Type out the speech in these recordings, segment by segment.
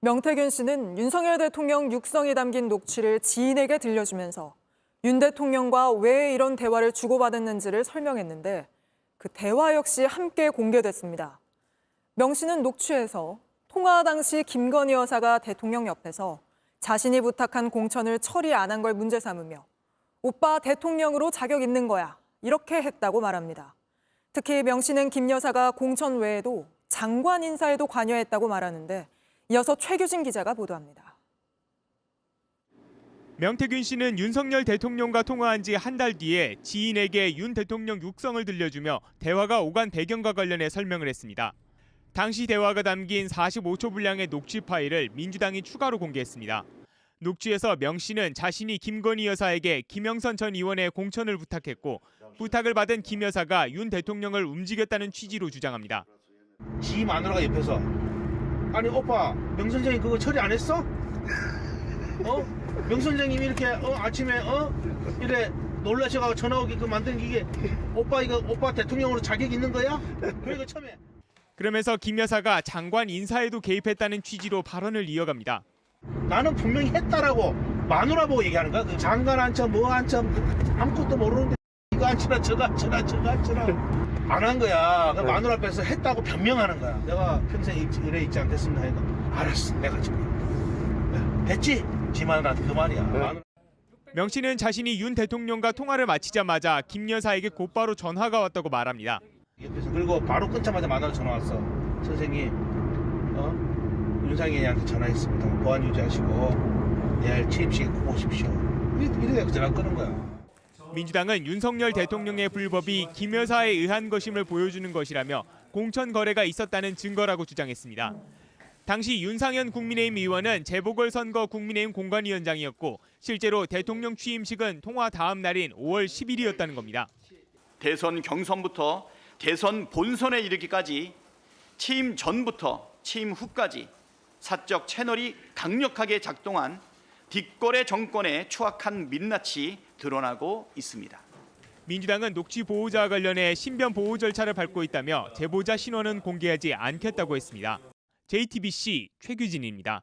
명태균 씨는 윤석열 대통령 육성이 담긴 녹취를 지인에게 들려주면서 윤 대통령과 왜 이런 대화를 주고받았는지를 설명했는데 그 대화 역시 함께 공개됐습니다. 명 씨는 녹취에서 통화 당시 김건희 여사가 대통령 옆에서 자신이 부탁한 공천을 처리 안 한 걸 문제 삼으며 오빠 대통령으로 자격 있는 거야 이렇게 했다고 말합니다. 특히 명 씨는 김 여사가 공천 외에도 장관 인사에도 관여했다고 말하는데 이어서 최규진 기자가 보도합니다. 명태균 씨는 윤석열 대통령과 통화한 지 한 달 뒤에 지인에게 윤 대통령 육성을 들려주며 대화가 오간 배경과 관련해 설명을 했습니다. 당시 대화가 담긴 45초 분량의 녹취 파일을 민주당이 추가로 공개했습니다. 녹취에서 명 씨는 자신이 김건희 여사에게 김영선 전 의원의 공천을 부탁했고 부탁을 받은 김 여사가 윤 대통령을 움직였다는 취지로 주장합니다. 지 마누라가 옆에서 아니 오빠 명 선생님 그거 처리 안 했어? 명 선생님이 이렇게 아침에 이래 놀라셔가지고 전화 오게끔 만드는 이게 오빠 이거 오빠 대통령으로 자격 있는 거야? 그러니까 처음에 그러면서 김 여사가 장관 인사에도 개입했다는 취지로 발언을 이어갑니다. 나는 분명히 했다라고 마누라 보고 얘기하는 거야. 그 장관 한참 뭐 한참 아무것도 모르는데 이거 한치나 저거 한치나 저거 한치나 안 한 거야. 그 마누라 앞에서 했다고 변명하는 거야. 내가 평생 이래 있지 않겠습니다 하니까 알았어 내가 지금 됐지? 지 마누라한테 그 말이야. 마누라. 명 씨는 자신이 윤 대통령과 통화를 마치자마자 김 여사에게 곧바로 전화가 왔다고 말합니다. 그리고 바로 끊자마자 마누라 전화 왔어. 선생님 윤상현이한테 전화했습니다. 보안 유지하시고 내일 취임식에 꼭 오십시오. 이렇게 전화 끊은 거야. 민주당은 윤석열 대통령의 불법이 김 여사에 의한 것임을 보여주는 것이라며 공천 거래가 있었다는 증거라고 주장했습니다. 당시 윤상현 국민의힘 의원은 재보궐선거 국민의힘 공관위원장이었고 실제로 대통령 취임식은 통화 다음 날인 5월 10일이었다는 겁니다. 대선 경선부터 대선 본선에 이르기까지 취임 전부터 취임 후까지 사적 채널이 강력하게 작동한 뒷거래 정권의 추악한 민낯이 드러나고 있습니다. 민주당은 녹취 보호자와 관련해 신변 보호 절차를 밟고 있다며 제보자 신원은 공개하지 않겠다고 했습니다. JTBC 최규진입니다.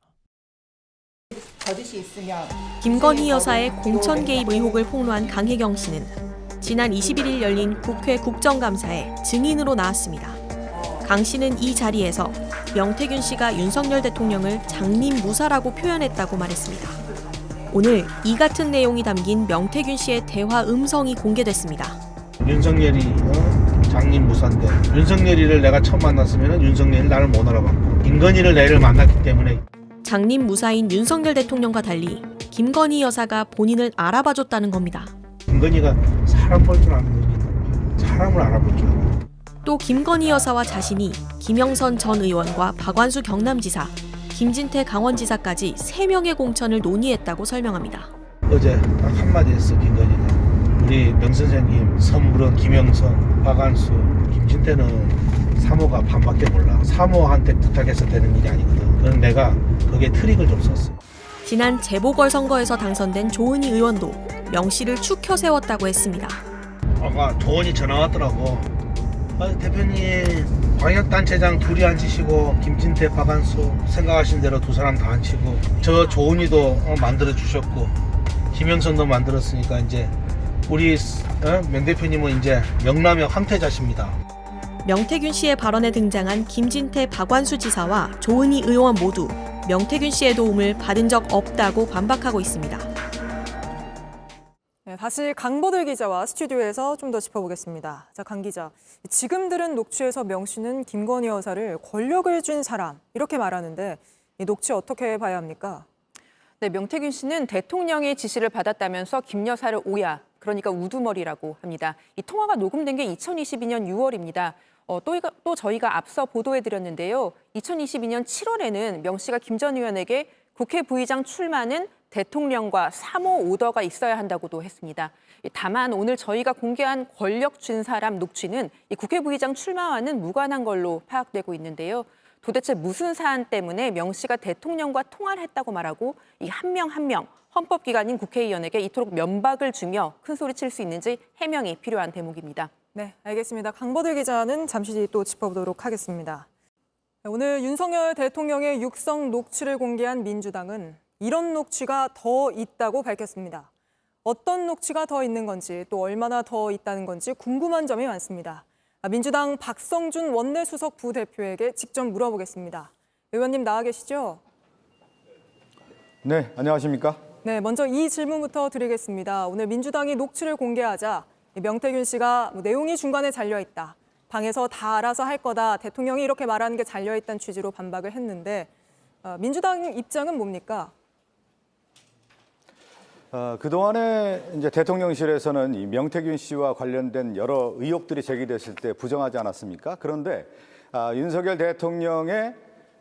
김건희 여사의 공천 개입 의혹을 폭로한 강혜경 씨는 지난 21일 열린 국회 국정감사에 증인으로 나왔습니다. 강 씨는 이 자리에서 명태균 씨가 윤석열 대통령을 장님무사라고 표현했다고 말했습니다. 오늘 이 같은 내용이 담긴 명태균 씨의 대화 음성이 공개됐습니다. 윤석열이 장님무사인데 윤석열이를 내가 처음 만났으면 윤석열이 나를 못 알아봤고 김건희를 내일 만났기 때문에 장님무사인 윤석열 대통령과 달리 김건희 여사가 본인을 알아봐줬다는 겁니다. 김건희가 사람 볼 줄 아는 거지. 사람을 알아볼 줄 아는. 또 김건희 여사와 자신이 김영선 전 의원과 박완수 경남지사, 김진태 강원지사까지 3명의 공천을 논의했다고 설명합니다. 어제 딱 한마디 했어 김건희가. 우리 명 선생님 선물은 김영선, 박완수, 김진태는 사모가 반밖에 몰라. 사모한테 부탁해서 되는 일이 아니거든. 그럼 내가 거기에 트릭을 좀 썼어. 지난 재보궐선거에서 당선된 조은희 의원도 명 씨를 축혀 세웠다고 했습니다. 아까 조은희 전화 왔더라고. 대표님 광역단체장 둘이 앉히시고 김진태, 박완수 생각하신 대로 두 사람 다 앉히고 저 조은희도 만들어주셨고 김영선도 만들었으니까 이제 우리 명 대표님은 이제 영남역 황태자십니다. 명태균 씨의 발언에 등장한 김진태, 박완수 지사와 조은희 의원 모두 명태균 씨의 도움을 받은 적 없다고 반박하고 있습니다. 네, 다시 강보들 기자와 스튜디오에서 좀 더 짚어보겠습니다. 자, 강 기자. 지금 들은 녹취에서 명 씨는 김건희 여사를 권력을 쥔 사람 이렇게 말하는데 이 녹취 어떻게 봐야 합니까? 네, 명태균 씨는 대통령의 지시를 받았다면서 김 여사를 오야, 그러니까 우두머리라고 합니다. 이 통화가 녹음된 게 2022년 6월입니다. 또 저희가 앞서 보도해드렸는데요. 2022년 7월에는 명 씨가 김 전 의원에게 국회 부의장 출마는 대통령과 사모 오더가 있어야 한다고도 했습니다. 다만 오늘 저희가 공개한 권력 쥔 사람 녹취는 이 국회 부의장 출마와는 무관한 걸로 파악되고 있는데요. 도대체 무슨 사안 때문에 명 씨가 대통령과 통화를 했다고 말하고 이 한 명 한 명 헌법기관인 국회의원에게 이토록 면박을 주며 큰소리 칠 수 있는지 해명이 필요한 대목입니다. 네, 알겠습니다. 강보들 기자는 잠시 뒤 또 짚어보도록 하겠습니다. 오늘 윤석열 대통령의 육성 녹취를 공개한 민주당은 이런 녹취가 더 있다고 밝혔습니다. 어떤 녹취가 더 있는 건지 또 얼마나 더 있다는 건지 궁금한 점이 많습니다. 민주당 박성준 원내수석 부대표에게 직접 물어보겠습니다. 의원님 나와 계시죠? 네, 안녕하십니까? 네, 먼저 이 질문부터 드리겠습니다. 오늘 민주당이 녹취를 공개하자 명태균 씨가 내용이 중간에 잘려있다. 방에서 다 알아서 할 거다. 대통령이 이렇게 말하는 게 잘려있다는 취지로 반박을 했는데 민주당 입장은 뭡니까? 그동안에 이제 대통령실에서는 이 명태균 씨와 관련된 여러 의혹들이 제기됐을 때 부정하지 않았습니까? 그런데 윤석열 대통령의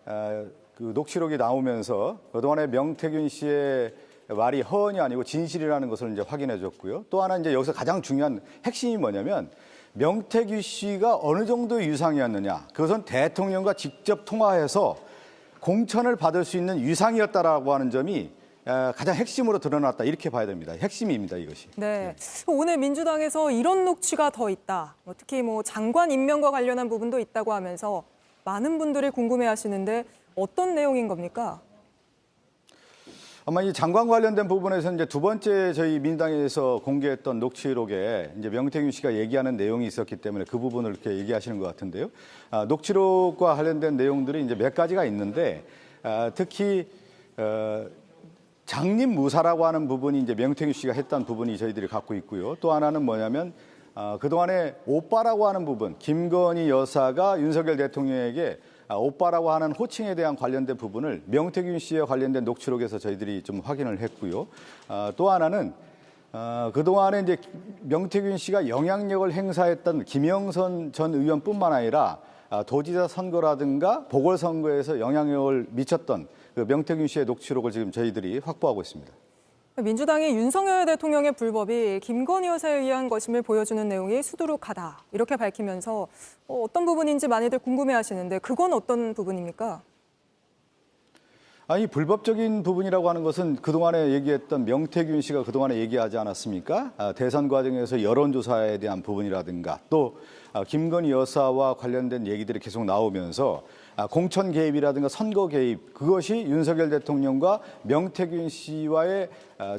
그 녹취록이 나오면서 그동안에 명태균 씨의 말이 허언이 아니고 진실이라는 것을 이제 확인해 줬고요. 또 하나 이제 여기서 가장 중요한 핵심이 뭐냐면 명태균 씨가 어느 정도의 유상이었느냐. 그것은 대통령과 직접 통화해서 공천을 받을 수 있는 유상이었다라고 하는 점이 가장 핵심으로 드러났다. 이렇게 봐야 됩니다. 핵심입니다, 이것이. 네. 오늘 민주당에서 이런 녹취가 더 있다. 특히 장관 임명과 관련한 부분도 있다고 하면서 많은 분들이 궁금해하시는데 어떤 내용인 겁니까? 아마 이 장관 관련된 부분에서 이제 두 번째 저희 민주당에서 공개했던 녹취록에 이제 명태균 씨가 얘기하는 내용이 있었기 때문에 그 부분을 이렇게 얘기하시는 것 같은데요. 녹취록과 관련된 내용들이 이제 몇 가지가 있는데 특히 장립무사라고 하는 부분이 이제 명태균 씨가 했던 부분이 저희들이 갖고 있고요. 또 하나는 뭐냐면 그동안에 오빠라고 하는 부분, 김건희 여사가 윤석열 대통령에게 오빠라고 하는 호칭에 대한 관련된 부분을 명태균 씨와 관련된 녹취록에서 저희들이 좀 확인을 했고요. 또 하나는 그동안에 이제 명태균 씨가 영향력을 행사했던 김영선 전 의원뿐만 아니라 도지사 선거라든가 보궐선거에서 영향력을 미쳤던 그 명태균 씨의 녹취록을 지금 저희들이 확보하고 있습니다. 민주당이 윤석열 대통령의 불법이 김건희 여사에 의한 것임을 보여주는 내용이 수두룩하다. 이렇게 밝히면서 어떤 부분인지 많이들 궁금해하시는데 그건 어떤 부분입니까? 아니 불법적인 부분이라고 하는 것은 그동안에 얘기했던 명태균 씨가 그동안에 얘기하지 않았습니까? 대선 과정에서 여론조사에 대한 부분이라든가 또 김건희 여사와 관련된 얘기들이 계속 나오면서 공천 개입이라든가 선거 개입 그것이 윤석열 대통령과 명태균 씨와의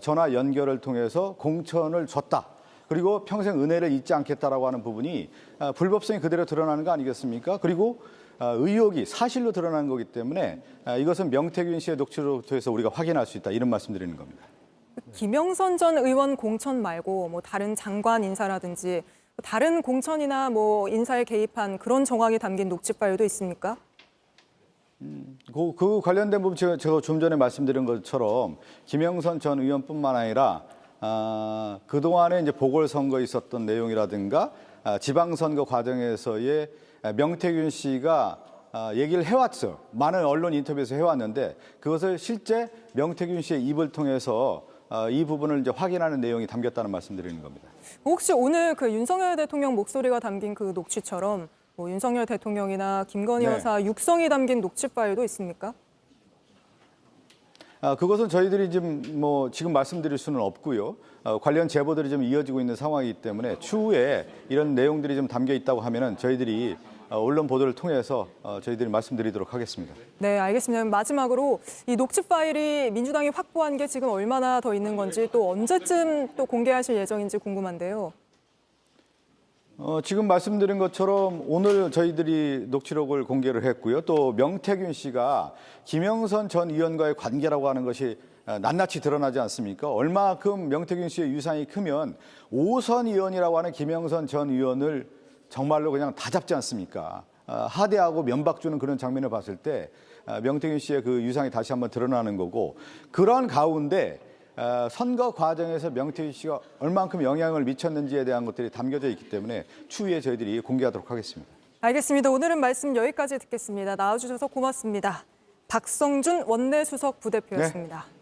전화 연결을 통해서 공천을 줬다. 그리고 평생 은혜를 잊지 않겠다라고 하는 부분이 불법성이 그대로 드러나는 거 아니겠습니까? 그리고 의혹이 사실로 드러나는 거기 때문에 이것은 명태균 씨의 녹취록을 통해서 우리가 확인할 수 있다. 이런 말씀드리는 겁니다. 김영선 전 의원 공천 말고 다른 장관 인사라든지 다른 공천이나 인사에 개입한 그런 정황이 담긴 녹취 파일도 있습니까? 그 관련된 부분 제가 좀 전에 말씀드린 것처럼 김영선 전 의원뿐만 아니라 그동안에 이제 보궐선거에 있었던 내용이라든가 지방선거 과정에서의 명태균 씨가 얘기를 해왔죠. 많은 언론 인터뷰에서 해왔는데 그것을 실제 명태균 씨의 입을 통해서 이 부분을 이제 확인하는 내용이 담겼다는 말씀드리는 겁니다. 혹시 오늘 그 윤석열 대통령 목소리가 담긴 그 녹취처럼 윤석열 대통령이나 김건희 여사 육성이 담긴 녹취 파일도 있습니까? 그것은 저희들이 지금 말씀드릴 수는 없고요. 관련 제보들이 좀 이어지고 있는 상황이기 때문에 추후에 이런 내용들이 좀 담겨 있다고 하면은 저희들이 언론 보도를 통해서 저희들이 말씀드리도록 하겠습니다. 네, 알겠습니다. 마지막으로 이 녹취 파일이 민주당이 확보한 게 지금 얼마나 더 있는 건지 또 언제쯤 또 공개하실 예정인지 궁금한데요. 지금 말씀드린 것처럼 오늘 저희들이 녹취록을 공개를 했고요. 또 명태균 씨가 김영선 전 의원과의 관계라고 하는 것이 낱낱이 드러나지 않습니까? 얼마큼 명태균 씨의 유상이 크면 5선 의원이라고 하는 김영선 전 의원을 정말로 그냥 다 잡지 않습니까? 하대하고 면박 주는 그런 장면을 봤을 때 명태균 씨의 그 유상이 다시 한번 드러나는 거고 그러한 가운데 선거 과정에서 명태균 씨가 얼만큼 영향을 미쳤는지에 대한 것들이 담겨져 있기 때문에 추후에 저희들이 공개하도록 하겠습니다. 알겠습니다. 오늘은 말씀 여기까지 듣겠습니다. 나와주셔서 고맙습니다. 박성준 원내수석 부대표였습니다. 네.